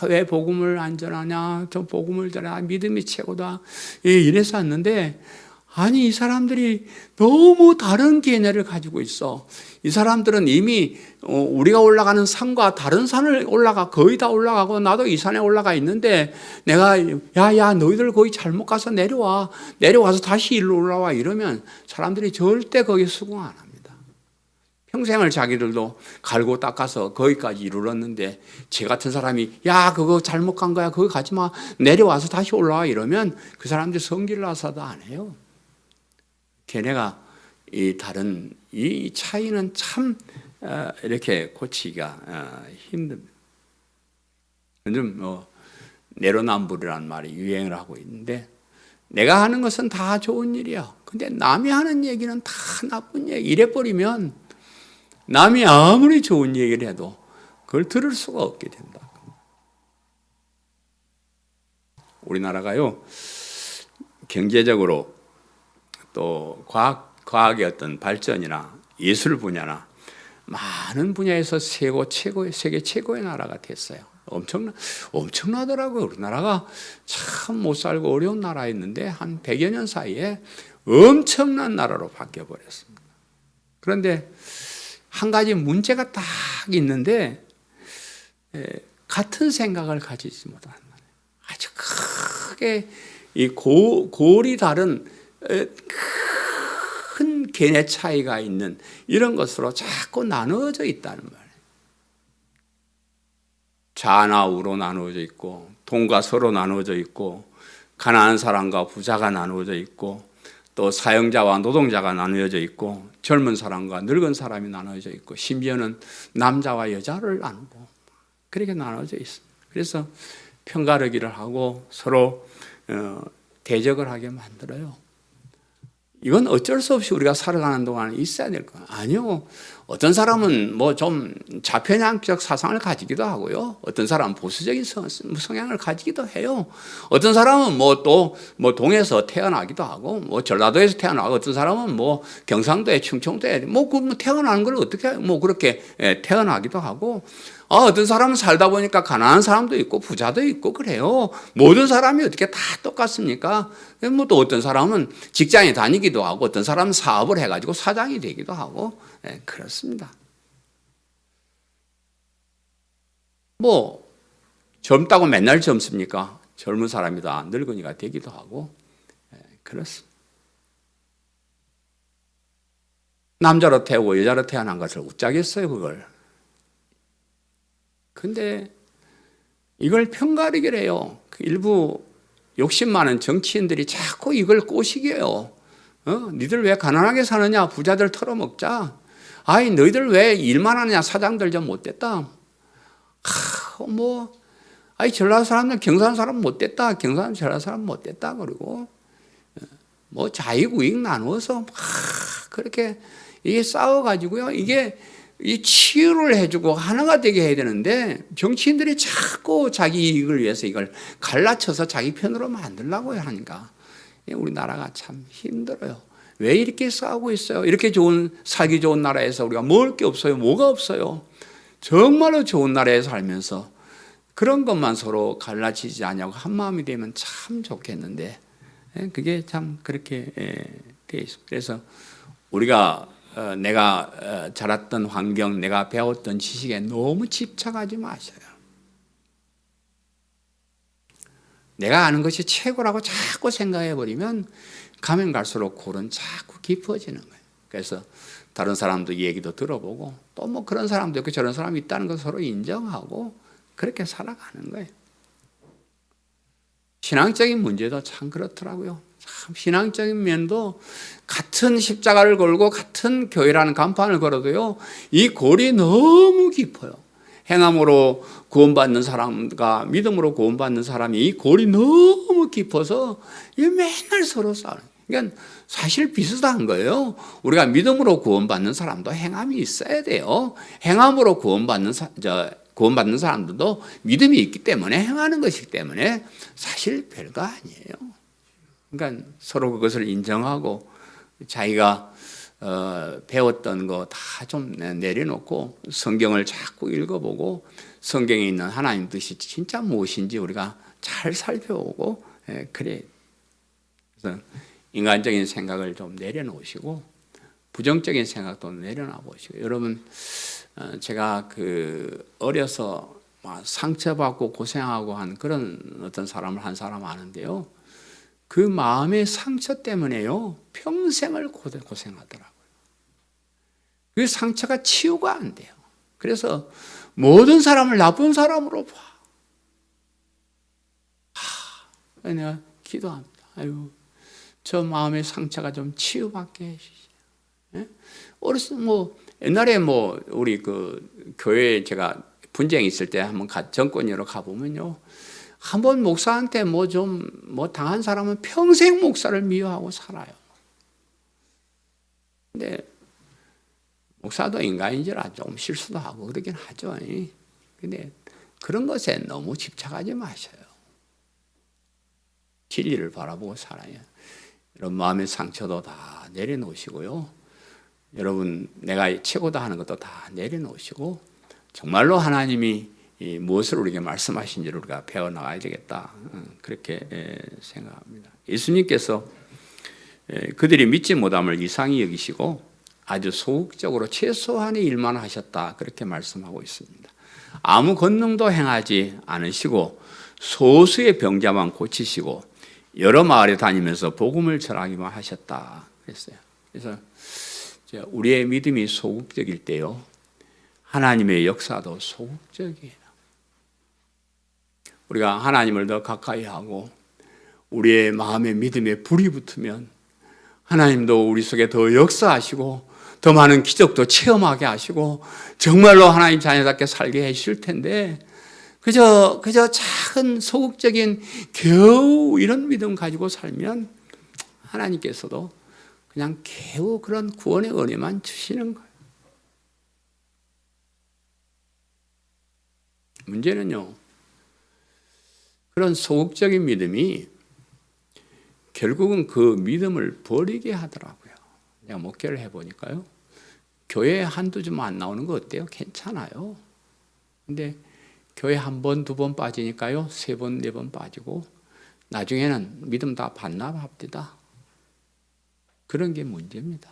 왜 복음을 안 전하냐, 저 복음을 전하, 믿음이 최고다 이래서 왔는데 아니, 이 사람들이 너무 다른 개념을 가지고 있어. 이 사람들은 이미 우리가 올라가는 산과 다른 산을 거의 다 올라가고 나도 이 산에 올라가 있는데 내가 야 너희들 거기 잘못 가서 내려와서 다시 일로 올라와 이러면 사람들이 절대 거기 수긍 안 합니다. 평생을 자기들도 갈고 닦아서 거기까지 이르렀는데 제 같은 사람이 야 그거 잘못 간 거야 거기 가지 마 내려와서 다시 올라와 이러면 그 사람들이 성질 나서도 안 해요. 걔네가 이 다른 이 차이는 참 이렇게 고치기가 힘듭니다. 요즘 내로남불이라는 말이 유행을 하고 있는데 내가 하는 것은 다 좋은 일이야. 근데 남이 하는 얘기는 다 나쁜 얘기. 이래버리면 남이 아무리 좋은 얘기를 해도 그걸 들을 수가 없게 된다. 우리나라가요 경제적으로 또 과학의 어떤 발전이나 예술 분야나 많은 분야에서 세계 최고의 나라가 됐어요. 엄청나더라고요. 우리나라가 참 못 살고 어려운 나라였는데 한 100여 년 사이에 엄청난 나라로 바뀌어버렸습니다. 그런데 한 가지 문제가 딱 있는데 같은 생각을 가지지 못하는 거예요. 아주 크게 이 골이 다른 큰 개념 차이가 있는 이런 것으로 자꾸 나누어져 있다는 말이에요. 좌나 우로 나누어져 있고 동과 서로 나누어져 있고 가난한 사람과 부자가 나누어져 있고 또 사용자와 노동자가 나누어져 있고 젊은 사람과 늙은 사람이 나누어져 있고 심지어는 남자와 여자를 나누고 그렇게 나누어져 있습니다. 그래서 편가르기를 하고 서로 대적을 하게 만들어요. 이건 어쩔 수 없이 우리가 살아가는 동안 있어야 될 거예요. 아니요. 어떤 사람은 뭐 좀 좌편향적 사상을 가지기도 하고요. 어떤 사람은 보수적인 성향을 가지기도 해요. 어떤 사람은 또 동에서 태어나기도 하고, 전라도에서 태어나고, 어떤 사람은 경상도에, 충청도에, 태어나는 걸 어떻게, 그렇게 태어나기도 하고, 어떤 사람은 살다 보니까 가난한 사람도 있고 부자도 있고 그래요. 모든 사람이 어떻게 다 똑같습니까? 또 어떤 사람은 직장에 다니기도 하고 어떤 사람은 사업을 해가지고 사장이 되기도 하고 그렇습니다. 젊다고 맨날 젊습니까? 젊은 사람이 다 늙은이가 되기도 하고 그렇습니다. 남자로 태우고 여자로 태어난 것을 웃자겠어요 그걸. 근데 이걸 편가르기를 해요. 일부 욕심 많은 정치인들이 자꾸 이걸 꼬시게 해요. 니들 왜 가난하게 사느냐? 부자들 털어먹자. 아이 너희들 왜 일만 하느냐? 사장들 좀 못됐다. 전라도 사람들 경상 사람 못됐다. 경상 전라도 사람 못됐다. 그리고 자익우익 나누어서 그렇게 이게 싸워가지고요. 이게 이 치유를 해주고 하나가 되게 해야 되는데 정치인들이 자꾸 자기 이익을 위해서 이걸 갈라쳐서 자기 편으로 만들려고 하니까 우리나라가 참 힘들어요. 왜 이렇게 싸우고 있어요? 이렇게 살기 좋은 나라에서 우리가 먹을 게 없어요. 뭐가 없어요? 정말로 좋은 나라에 살면서 그런 것만 서로 갈라치지 않냐고 한마음이 되면 참 좋겠는데 그게 참 그렇게 돼 있습니다. 그래서 우리가 내가 자랐던 환경, 내가 배웠던 지식에 너무 집착하지 마셔요. 내가 아는 것이 최고라고 자꾸 생각해버리면 가면 갈수록 골은 자꾸 깊어지는 거예요. 그래서 다른 사람도 얘기도 들어보고 또 그런 사람도 있고 저런 사람이 있다는 걸 서로 인정하고 그렇게 살아가는 거예요. 신앙적인 문제도 참 그렇더라고요. 참 신앙적인 면도 같은 십자가를 걸고 같은 교회라는 간판을 걸어도요 이 골이 너무 깊어요. 행함으로 구원받는 사람과 믿음으로 구원받는 사람이 이 골이 너무 깊어서 맨날 서로 싸워요. 그러니까 사실 비슷한 거예요. 우리가 믿음으로 구원받는 사람도 행함이 있어야 돼요. 행함으로 구원받는 사람들도 믿음이 있기 때문에 행하는 것이기 때문에 사실 별거 아니에요. 그러니까 서로 그것을 인정하고 자기가 배웠던 거 다 좀 내려놓고 성경을 자꾸 읽어보고 성경에 있는 하나님 뜻이 진짜 무엇인지 우리가 잘 살펴보고 그래. 그래서 인간적인 생각을 좀 내려놓으시고 부정적인 생각도 내려놔 보시고 여러분 제가 어려서 상처받고 고생하고 한 그런 어떤 사람을 한 사람 아는데요. 그 마음의 상처 때문에요. 평생을 고생하더라고요. 그 상처가 치유가 안 돼요. 그래서 모든 사람을 나쁜 사람으로 봐. 내가 기도합니다. 아유, 저 마음의 상처가 좀 치유받게 해주시죠. 어렸을 옛날에 우리 교회에 제가 분쟁이 있을 때 한번 정권이로 가보면요. 한번 목사한테 당한 사람은 평생 목사를 미워하고 살아요. 근데 목사도 인간인지라 좀 실수도 하고 그러긴 하죠. 근데 그런 것에 너무 집착하지 마셔요. 진리를 바라보고 살아요. 여러분 마음의 상처도 다 내려놓으시고요. 여러분 내가 최고다 하는 것도 다 내려놓으시고 정말로 하나님이 무엇을 우리에게 말씀하신지를 우리가 배워나가야 되겠다. 그렇게 생각합니다. 예수님께서 그들이 믿지 못함을 이상히 여기시고 아주 소극적으로 최소한의 일만 하셨다. 그렇게 말씀하고 있습니다. 아무 권능도 행하지 않으시고 소수의 병자만 고치시고 여러 마을에 다니면서 복음을 전하기만 하셨다. 그랬어요. 그래서 우리의 믿음이 소극적일 때요. 하나님의 역사도 소극적이에요. 우리가 하나님을 더 가까이 하고 우리의 마음에 믿음에 불이 붙으면 하나님도 우리 속에 더 역사하시고 더 많은 기적도 체험하게 하시고 정말로 하나님 자녀답게 살게 해주실 텐데 그저 작은 소극적인 겨우 이런 믿음 가지고 살면 하나님께서도 그냥 겨우 그런 구원의 은혜만 주시는 거예요. 문제는요. 그런 소극적인 믿음이 결국은 그 믿음을 버리게 하더라고요. 내가 목회를 해보니까요. 교회에 한두 줌 안 나오는 거 어때요? 괜찮아요. 근데 교회 한 번, 두 번 빠지니까요. 세 번, 네 번 빠지고 나중에는 믿음 다 반납합니다. 그런 게 문제입니다.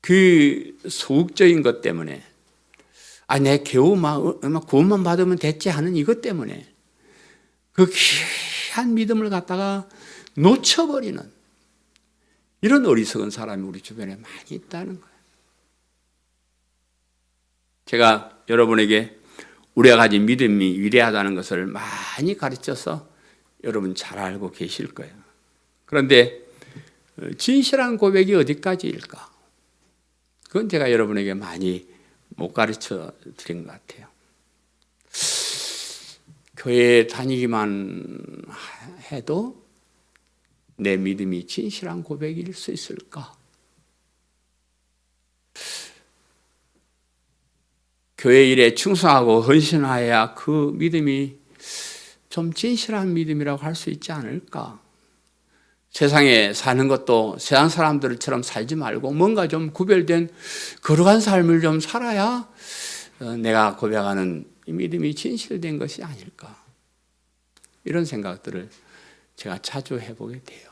그 소극적인 것 때문에 내 겨우 구원만 받으면 됐지 하는 이것 때문에 그 귀한 믿음을 갖다가 놓쳐버리는 이런 어리석은 사람이 우리 주변에 많이 있다는 거예요. 제가 여러분에게 우리가 가진 믿음이 위대하다는 것을 많이 가르쳐서 여러분 잘 알고 계실 거예요. 그런데 진실한 고백이 어디까지일까? 그건 제가 여러분에게 많이 못 가르쳐 드린 것 같아요. 교회에 다니기만 해도 내 믿음이 진실한 고백일 수 있을까? 교회 일에 충성하고 헌신하여야 그 믿음이 좀 진실한 믿음이라고 할 수 있지 않을까? 세상에 사는 것도 세상 사람들처럼 살지 말고 뭔가 좀 구별된 거룩한 삶을 좀 살아야 내가 고백하는 이 믿음이 진실된 것이 아닐까? 이런 생각들을 제가 자주 해보게 돼요.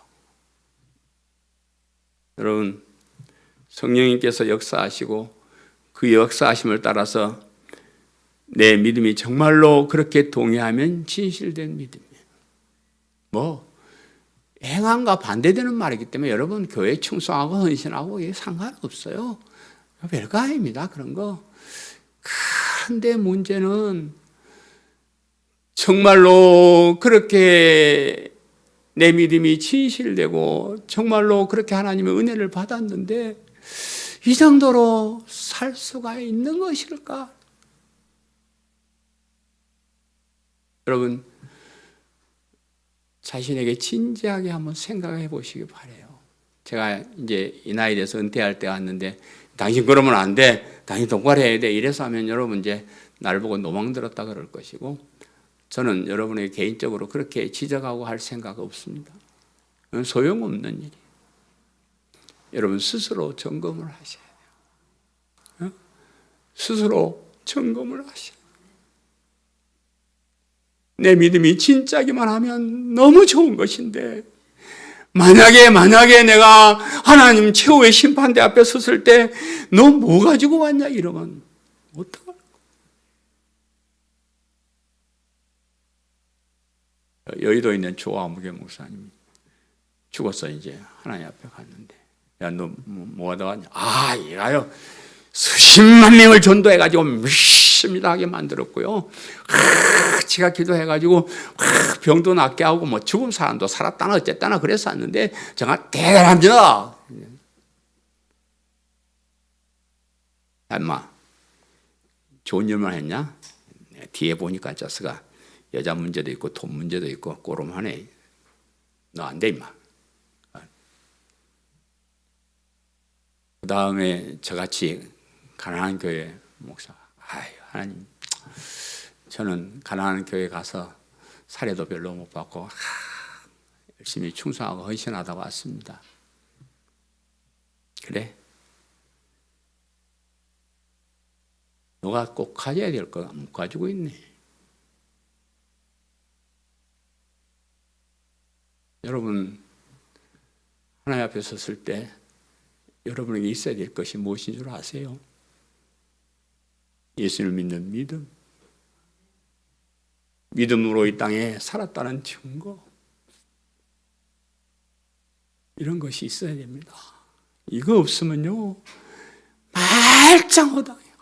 여러분, 성령님께서 역사하시고 그 역사하심을 따라서 내 믿음이 정말로 그렇게 동의하면 진실된 믿음이에요. 행함과 반대되는 말이기 때문에 여러분 교회 충성하고 헌신하고 이게 상관없어요. 별거 아닙니다. 그런 거. 그런데 문제는 정말로 그렇게 내 믿음이 진실되고 정말로 그렇게 하나님의 은혜를 받았는데 이 정도로 살 수가 있는 것일까? 여러분 자신에게 진지하게 한번 생각해 보시기 바라요. 제가 이제 이 나이 돼서 은퇴할 때 왔는데 당신 그러면 안 돼. 당신 똑바로 해야 돼. 이래서 하면 여러분 이제 날 보고 노망 들었다 그럴 것이고 저는 여러분에게 개인적으로 그렇게 지적하고 할 생각 없습니다. 소용없는 일이에요. 여러분 스스로 점검을 하셔야 돼요. 스스로 점검을 하셔야 돼요. 내 믿음이 진짜기만 하면 너무 좋은 것인데, 만약에 내가 하나님 최후의 심판대 앞에 섰을 때 너 뭐 가지고 왔냐 이러면 어떡할? 여의도에 있는 조아무개 목사님이 죽었어. 이제 하나님 앞에 갔는데, 야 너 뭐 하다 왔냐? 아, 얘가요 수십만 명을 전도해가지고 미십니다 하게 만들었고요. 지가 기도해가지고 병도 낫게 하고 뭐 죽은 사람도 살았다나 어쨌다나 그랬었는데 정말 대단합니다. 엄마 좋은 일만 했냐? 뒤에 보니까 자스가 여자 문제도 있고 돈 문제도 있고 꼬름하네. 너 안 돼 임마. 그 다음에 저같이 가난한 교회 목사, 하나님, 저는 가난한 교회 가서 사례도 별로 못 받고 열심히 충성하고 헌신하다 왔습니다. 그래? 너가 꼭 가져야 될 거 못 가지고 있네. 여러분, 하나님 앞에 섰을 때 여러분에게 있어야 될 것이 무엇인 줄 아세요? 예수를 믿는 믿음, 믿음으로 이 땅에 살았다는 증거, 이런 것이 있어야 됩니다. 이거 없으면요 말짱호당해요.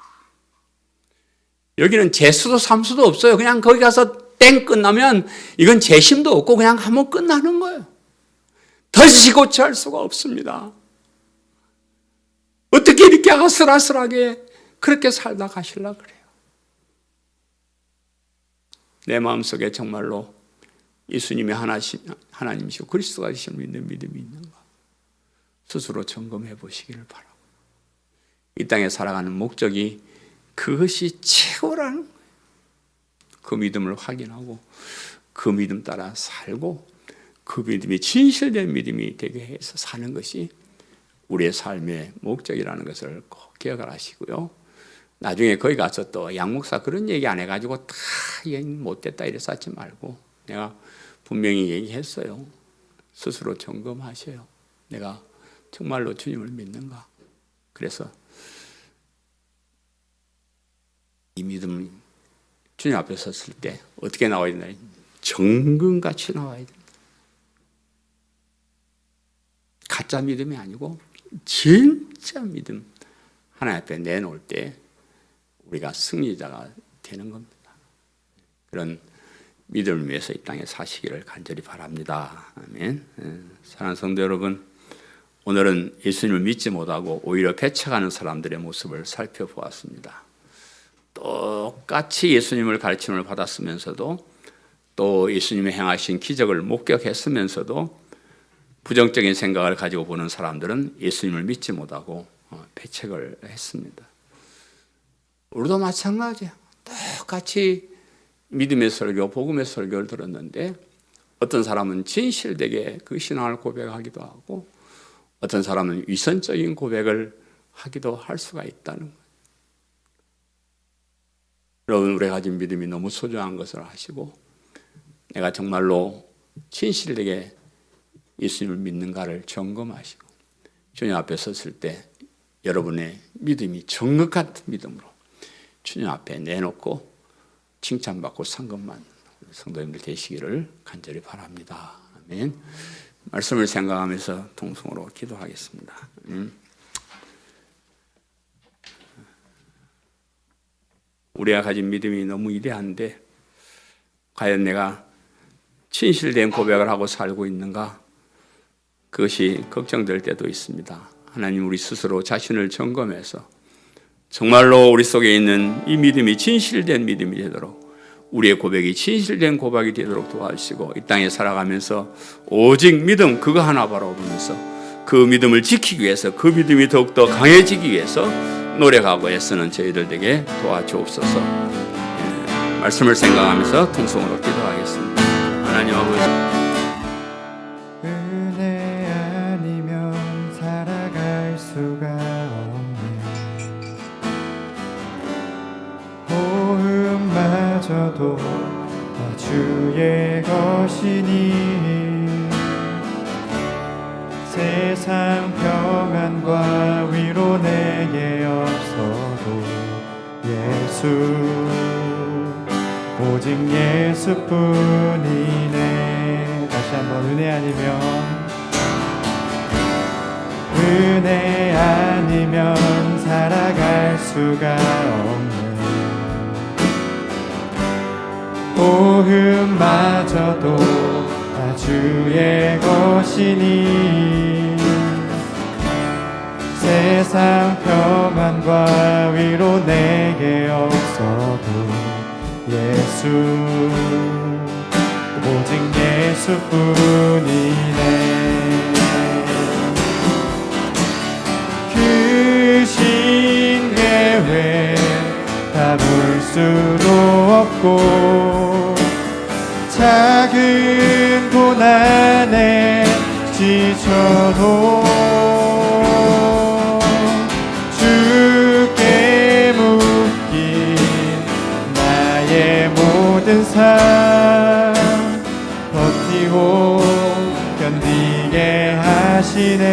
여기는 재수도 삼수도 없어요. 그냥 거기 가서 땡 끝나면 이건 재심도 없고 그냥 하면 끝나는 거예요. 다시 고치할 수가 없습니다. 어떻게 이렇게 아슬아슬하게 그렇게 살다 가시려고 그래요? 내 마음속에 정말로 예수님이 하나님이시고 그리스도가 되시는 믿는 믿음이 있는가? 스스로 점검해 보시기를 바라고, 이 땅에 살아가는 목적이 그것이 최고라는 거예요. 그 믿음을 확인하고 그 믿음 따라 살고 그 믿음이 진실된 믿음이 되게 해서 사는 것이 우리의 삶의 목적이라는 것을 꼭 기억을 하시고요. 나중에 거기 가서 또 양 목사 그런 얘기 안 해가지고 다 못됐다 이래서 하지 말고, 내가 분명히 얘기했어요. 스스로 점검하셔요. 내가 정말로 주님을 믿는가? 그래서 이 믿음은 주님 앞에 섰을 때 어떻게 나와야 되나? 정금같이 나와야 된다. 가짜 믿음이 아니고 진짜 믿음 하나님 앞에 내놓을 때 우리가 승리자가 되는 겁니다. 그런 믿음을 위해서 이 땅에 사시기를 간절히 바랍니다. 아멘. 사랑하는 성도 여러분, 오늘은 예수님을 믿지 못하고 오히려 배척하는 사람들의 모습을 살펴보았습니다. 똑같이 예수님을 가르침을 받았으면서도 또 예수님이 행하신 기적을 목격했으면서도 부정적인 생각을 가지고 보는 사람들은 예수님을 믿지 못하고 배척을 했습니다. 우리도 마찬가지예요. 똑같이 믿음의 설교, 복음의 설교를 들었는데 어떤 사람은 진실되게 그 신앙을 고백하기도 하고 어떤 사람은 위선적인 고백을 하기도 할 수가 있다는 거예요. 여러분, 우리가 가진 믿음이 너무 소중한 것을 아시고 내가 정말로 진실되게 예수님을 믿는가를 점검하시고 주님 앞에 섰을 때 여러분의 믿음이 정력 같은 믿음으로 주님 앞에 내놓고 칭찬받고 산 것만 성도님들 되시기를 간절히 바랍니다. 아멘. 말씀을 생각하면서 통성으로 기도하겠습니다. 우리가 가진 믿음이 너무 위대한데 과연 내가 진실된 고백을 하고 살고 있는가? 그것이 걱정될 때도 있습니다. 하나님, 우리 스스로 자신을 점검해서 정말로 우리 속에 있는 이 믿음이 진실된 믿음이 되도록, 우리의 고백이 진실된 고백이 되도록 도와주시고 이 땅에 살아가면서 오직 믿음 그거 하나 바라보면서 그 믿음을 지키기 위해서, 그 믿음이 더욱더 강해지기 위해서 노력하고 애쓰는 저희들에게 도와주옵소서. 말씀을 생각하면서 통성으로 기도하겠습니다. 하나님 아버지, 은혜 아니면 살아갈 수가 없네. 호흡마저도 다 주의 것이니 세상 평안과 위로 내게 없어도 예수 오직 예수뿐이네. 다시 한번 은혜 아니면 살아갈 수가 없네. 고음마저도 다 주의 것이니 세상 평안과 위로 내게 없어도 예수 오직 예수뿐이네. 크신 계획 다 볼 수도 없고 작은 고난에 지쳐도 주께 묶인 나의 모든 삶 버티고 견디게 하시네.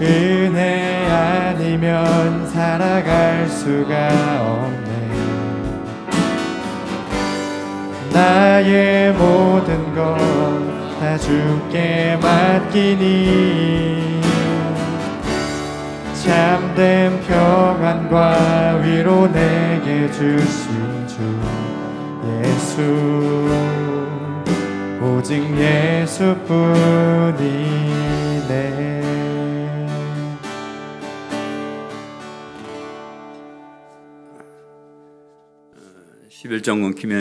은혜 아니면 살아갈 수가 없네. 나의 모든 것 다 주께 맡기니 참된 평안과 위로 내게 주신 주 예수 오직 예수뿐이네. 11장 끊기면